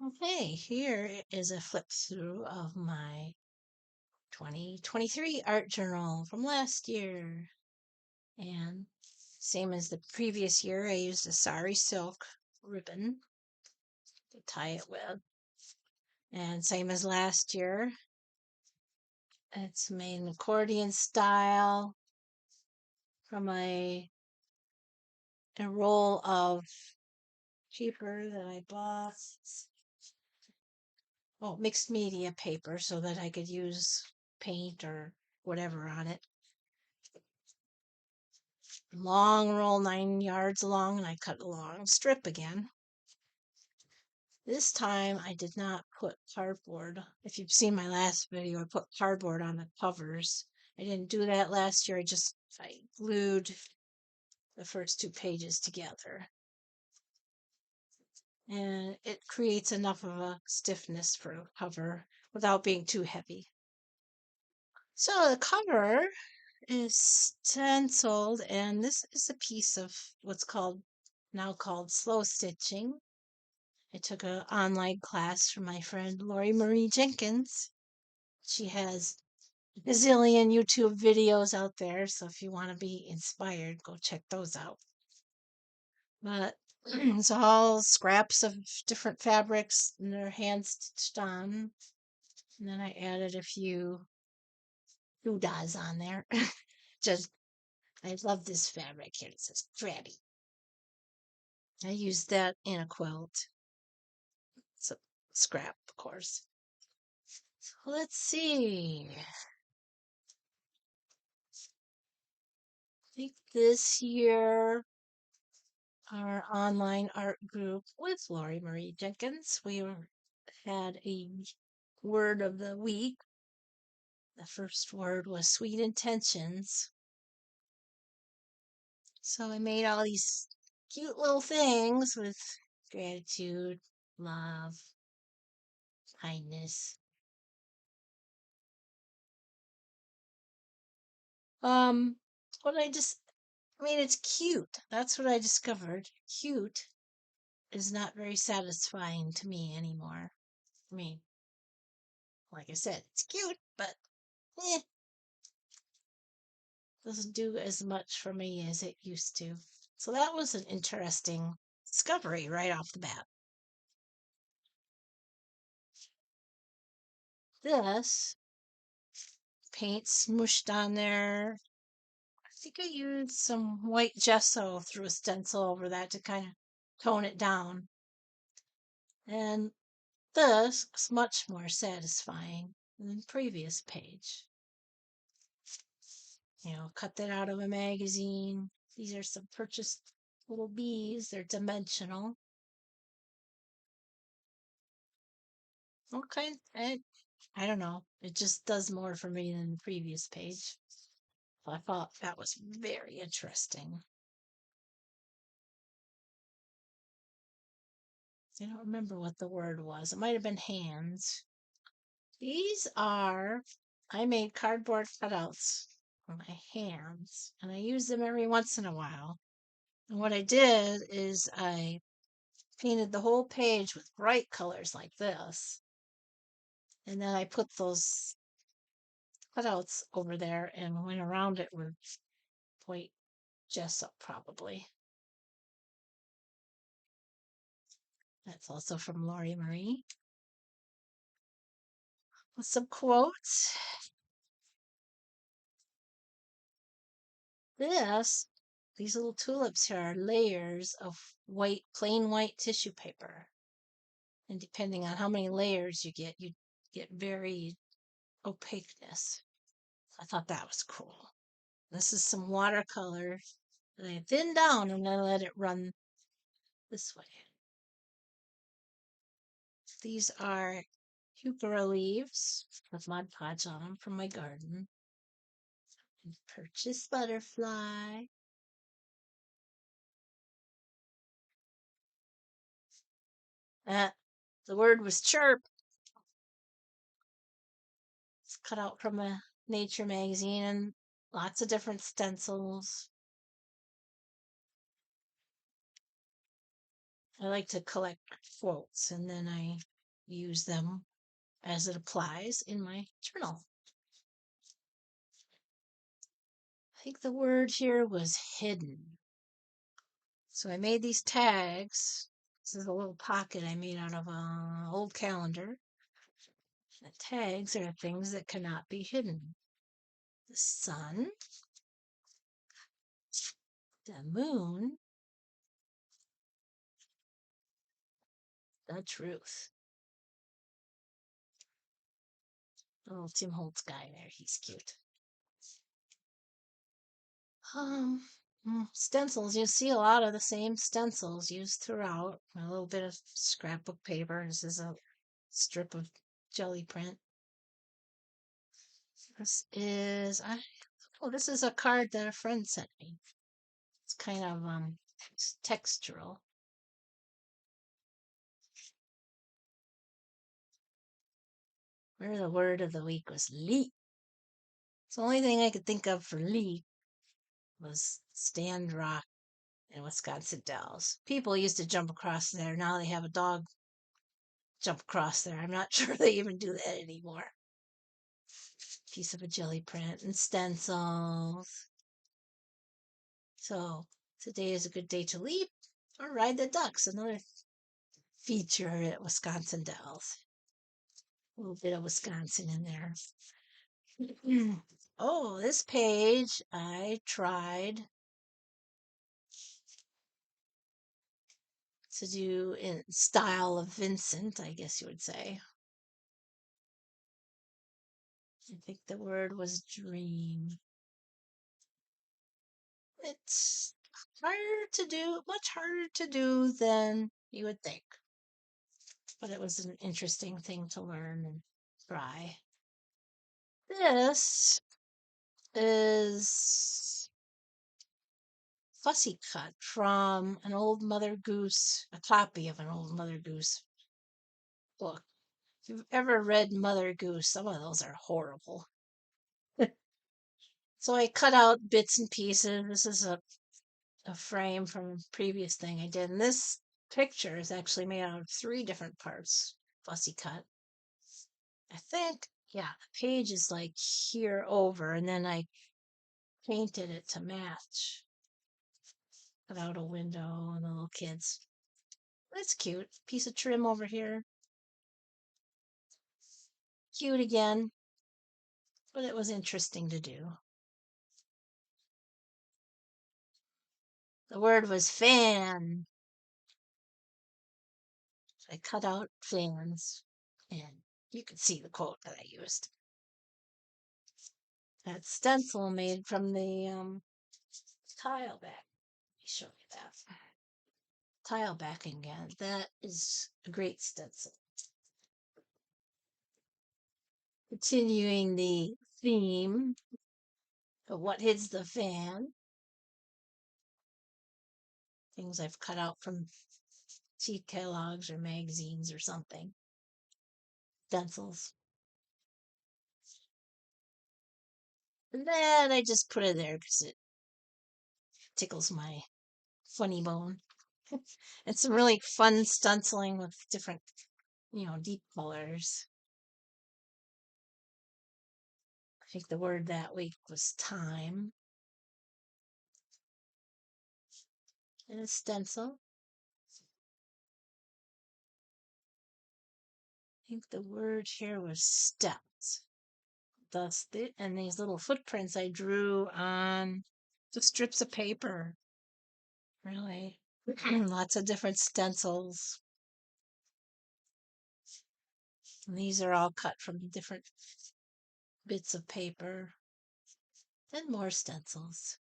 Okay, here is a flip through of my 2023 art journal from last year. And same as the previous year, I used a sari silk ribbon to tie it with. And same as last year, it's made an accordion style from a roll of paper that I bought. Oh, mixed media paper so that I could use paint or whatever on it. Long roll, 9 yards long, and I cut a long strip again. This time I did not put cardboard. If you've seen my last video, I put cardboard on the covers. I didn't do that last year. I glued the first 2 pages together. And it creates enough of a stiffness for a cover without being too heavy. So the cover is stenciled, and this is a piece of what's now called slow stitching. I took an online class from my friend Lori Marie Jenkins. She has a gazillion YouTube videos out there, so if you want to be inspired, go check those out. But it's all scraps of different fabrics, and they're hand stitched on. And then I added a few doodads on there. Just, I love this fabric here. It says crabby. I used that in a quilt. It's a scrap, of course. So let's see. I think this year, our online art group with Lori Marie Jenkins, had a word of the week. The first word was sweet intentions. So I made all these cute little things with gratitude, love, kindness. What it's cute. That's what I discovered. Cute is not very satisfying to me anymore. I mean, like I said, it's cute, but doesn't do as much for me as it used to. So that was an interesting discovery right off the bat. This paint smooshed on there. I think I used some white gesso through a stencil over that to kind of tone it down. And this is much more satisfying than the previous page. Cut that out of a magazine. These are some purchased little bees. They're dimensional. Okay, I don't know. It just does more for me than the previous page. So I thought that was very interesting. I don't remember what the word was. It might have been hands. I made cardboard cutouts for my hands, and I use them every once in a while. And what I did is I painted the whole page with bright colors like this. And then I put those cutouts over there and went around it with white gesso, probably. That's also from Lori Marie. With some quotes. These little tulips here are layers of plain white tissue paper. And depending on how many layers you get very opaqueness. I thought that was cool. This is some watercolor that I thinned down and then let it run this way. These are heuchera leaves with Mod Podge on them from my garden. And purchase butterfly. The word was chirp. It's cut out from a nature magazine and lots of different stencils. I like to collect quotes and then I use them as it applies in my journal. I think the word here was hidden. So I made these tags. This is a little pocket I made out of an old calendar. The tags are things that cannot be hidden. The sun, the moon, the truth. Little Tim Holtz guy there, he's cute. Stencils. You see a lot of the same stencils used throughout. A little bit of scrapbook paper. This is a strip of jelly print. This is this is a card that a friend sent me. It's kind of it's textural. Where the word of the week was leap. It's the only thing I could think of for leap was Stand Rock in Wisconsin Dells. People used to jump across there. Now they have a dog jump across there. I'm not sure they even do that anymore. Piece of a jelly print and stencils. So today is a good day to leap or ride the ducks. Another feature at Wisconsin Dells. A little bit of Wisconsin in there. Oh, this page I tried to do in style of Vincent, I guess you would say. I think the word was dream. It's harder to do, much harder to do than you would think. But it was an interesting thing to learn and try. This is fussy cut from an old Mother Goose, a copy of an old Mother Goose book. If you've ever read Mother Goose, some of those are horrible. So I cut out bits and pieces. This is a frame from a previous thing I did. And this picture is actually made out of 3 different parts, fussy cut. I think, yeah, the page is like here over, and then I painted it to match. Cut out a window and the little kids. That's cute. Piece of trim over here. Cute again, but it was interesting to do. The word was fan. So I cut out fans, and you can see the quote that I used. That stencil made from the tile back. Let me show you that. Tile backing again. That is a great stencil. Continuing the theme of what hits the fan. Things I've cut out from seed catalogs or magazines or something. Stencils. And then I just put it there because it tickles my funny bone. And some really fun stenciling with different, deep colors. I think the word that week was time. And a stencil. I think the word here was steps. And these little footprints I drew on the strips of paper. Really, lots of different stencils. And these are all cut from different bits of paper. And more stencils.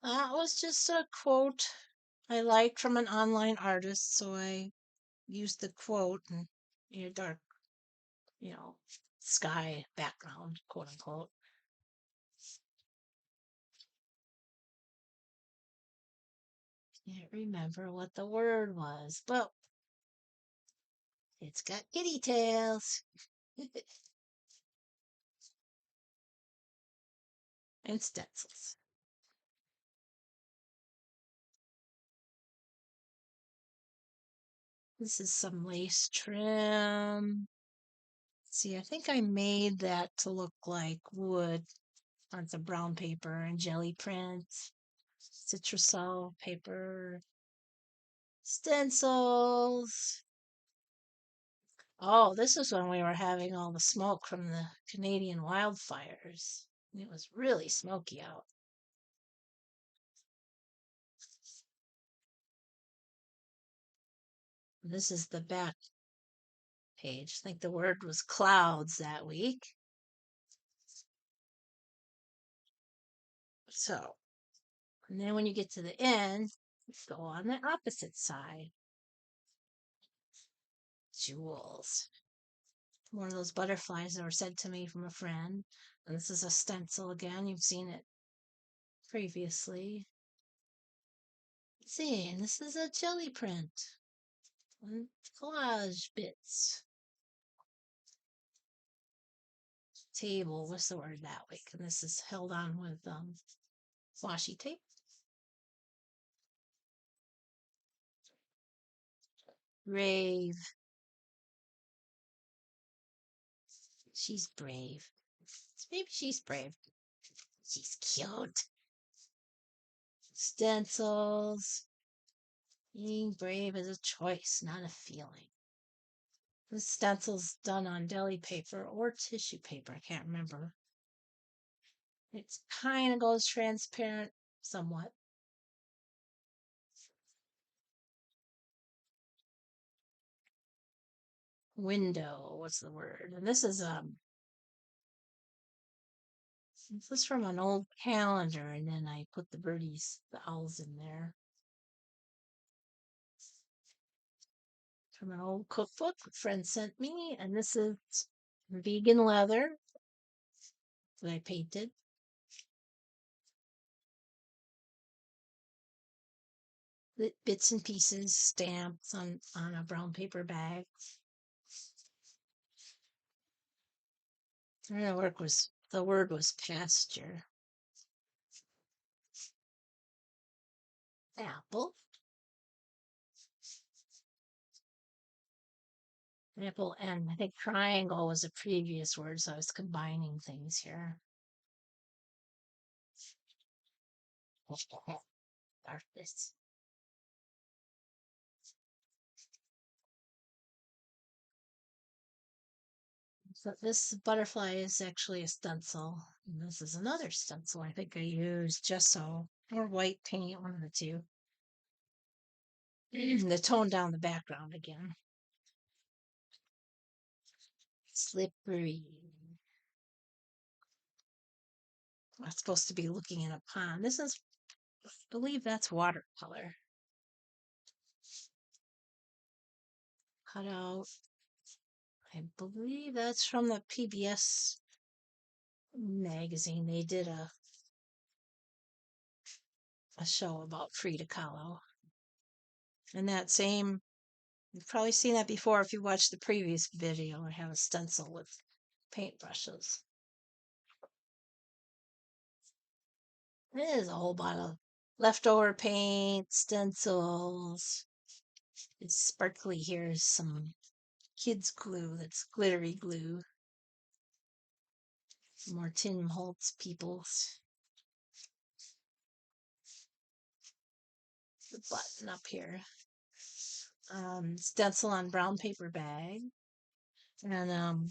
That was just a quote I liked from an online artist, so I used the quote and a dark, sky background, quote unquote. Can't remember what the word was, but it's got kitty tails. and stencils. This is some lace trim. See, I think I made that to look like wood on some brown paper and jelly print, citrusol paper, stencils. Oh, this is when we were having all the smoke from the Canadian wildfires. It was really smoky out. This is the back page. I think the word was clouds that week. So, and then when you get to the end, go on the opposite side. Jewels. One of those butterflies that were sent to me from a friend. And this is a stencil again. You've seen it previously. Let's see, and this is a jelly print. And collage bits. Table, what's the word that week? And this is held on with washi tape. Brave. She's brave. Maybe she's brave. She's cute. Stencils. Being brave is a choice, not a feeling. This stencil's done on deli paper or tissue paper. I can't remember. It kind of goes transparent somewhat. Window, what's the word? And this is from an old calendar, and then I put the birdies, the owls in there. From an old cookbook a friend sent me, and this is vegan leather that I painted. Bits and pieces, stamps on a brown paper bag. The word was pasture. Apple. Apple, and I think triangle was a previous word, so I was combining things here. Darkness. So this butterfly is actually a stencil. And this is another stencil. I think I used gesso or white paint, one of the two. To tone down the background again. Slippery. I'm supposed to be looking in a pond. This is, I believe that's watercolor. Cut out. I believe that's from the PBS magazine. They did a show about Frida Kahlo. And that same, you've probably seen that before if you watched the previous video. I have a stencil with paintbrushes. There's a whole bottle of leftover paint, stencils. It's sparkly here. Some kids' glue that's glittery glue. More Tim Holtz peoples. The button up here. Stencil on brown paper bag. And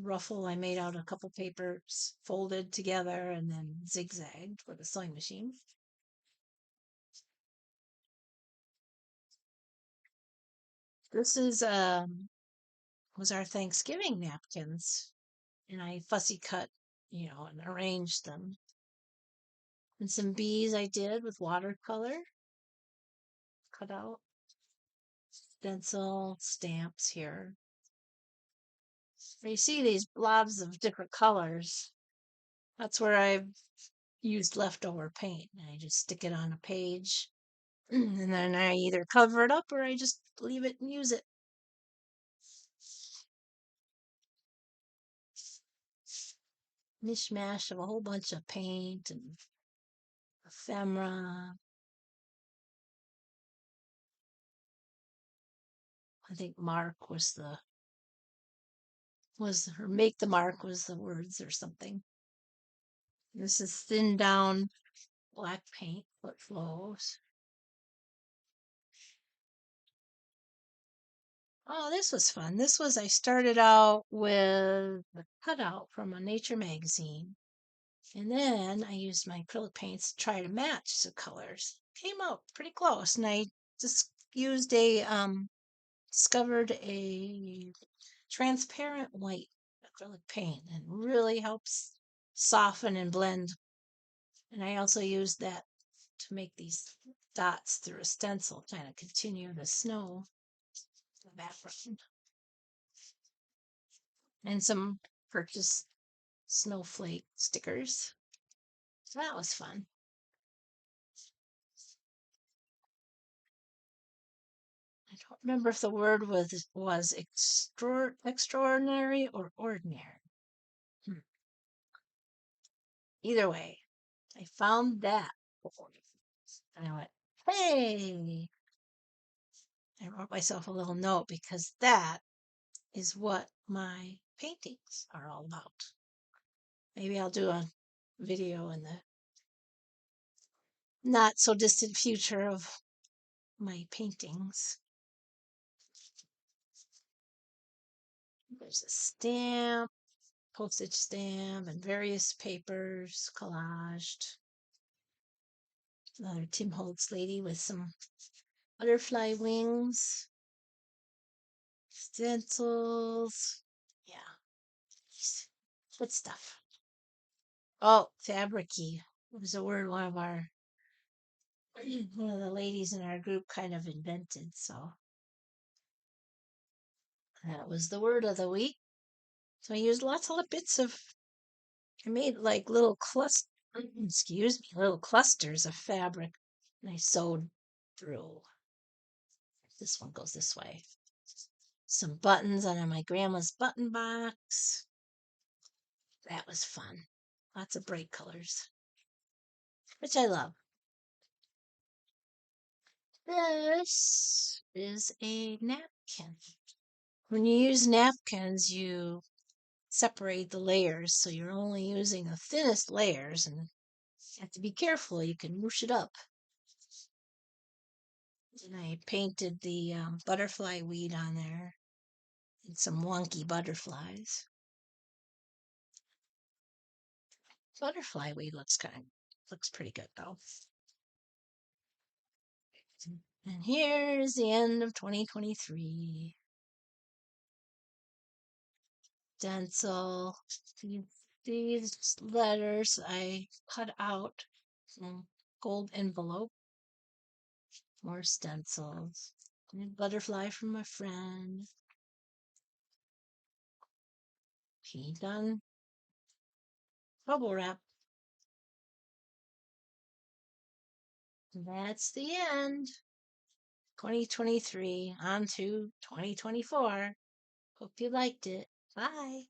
ruffle I made out a couple papers folded together and then zigzagged with a sewing machine. This is was our Thanksgiving napkins, and I fussy cut, and arranged them. And some bees I did with watercolor, cut out, stencil stamps here. Where you see these blobs of different colors, that's where I've used leftover paint. And I just stick it on a page, and then I either cover it up or I just leave it and use it. mishmash of a whole bunch of paint and ephemera. I think mark or make the mark was the words or something. This is thinned down black paint, what flows. Oh, this was fun. I started out with a cutout from a nature magazine. And then I used my acrylic paints to try to match the colors. Came out pretty close. And I just used discovered a transparent white acrylic paint and really helps soften and blend. And I also used that to make these dots through a stencil, kind of continue the snow in the background. And some purchased snowflake stickers. So that was fun. I don't remember if the word was extraordinary or ordinary. Hmm. Either way, I found that. And I went, hey, I wrote myself a little note because that is what my paintings are all about. Maybe I'll do a video in the not so distant future of my paintings. There's a stamp, postage stamp, and various papers collaged. Another Tim Holtz lady with some butterfly wings, stencils. Yeah, good stuff. Oh, fabricy was a word one of the ladies in our group kind of invented. So that was the word of the week. So I used lots of bits of. I made like little clusters of fabric, and I sewed through. This one goes this way. Some buttons on my grandma's button box. That was fun. Lots of bright colors, which I love. This is a napkin. When you use napkins, you separate the layers, so you're only using the thinnest layers, and you have to be careful. You can mush it up. And I painted the butterfly weed on there and some wonky butterflies. Butterfly weed looks pretty good though. And here's the end of 2023. Stencil. These letters I cut out from gold envelope. More stencils. And a butterfly from a friend. Paint on bubble wrap. That's the end. 2023 on to 2024. Hope you liked it. Bye.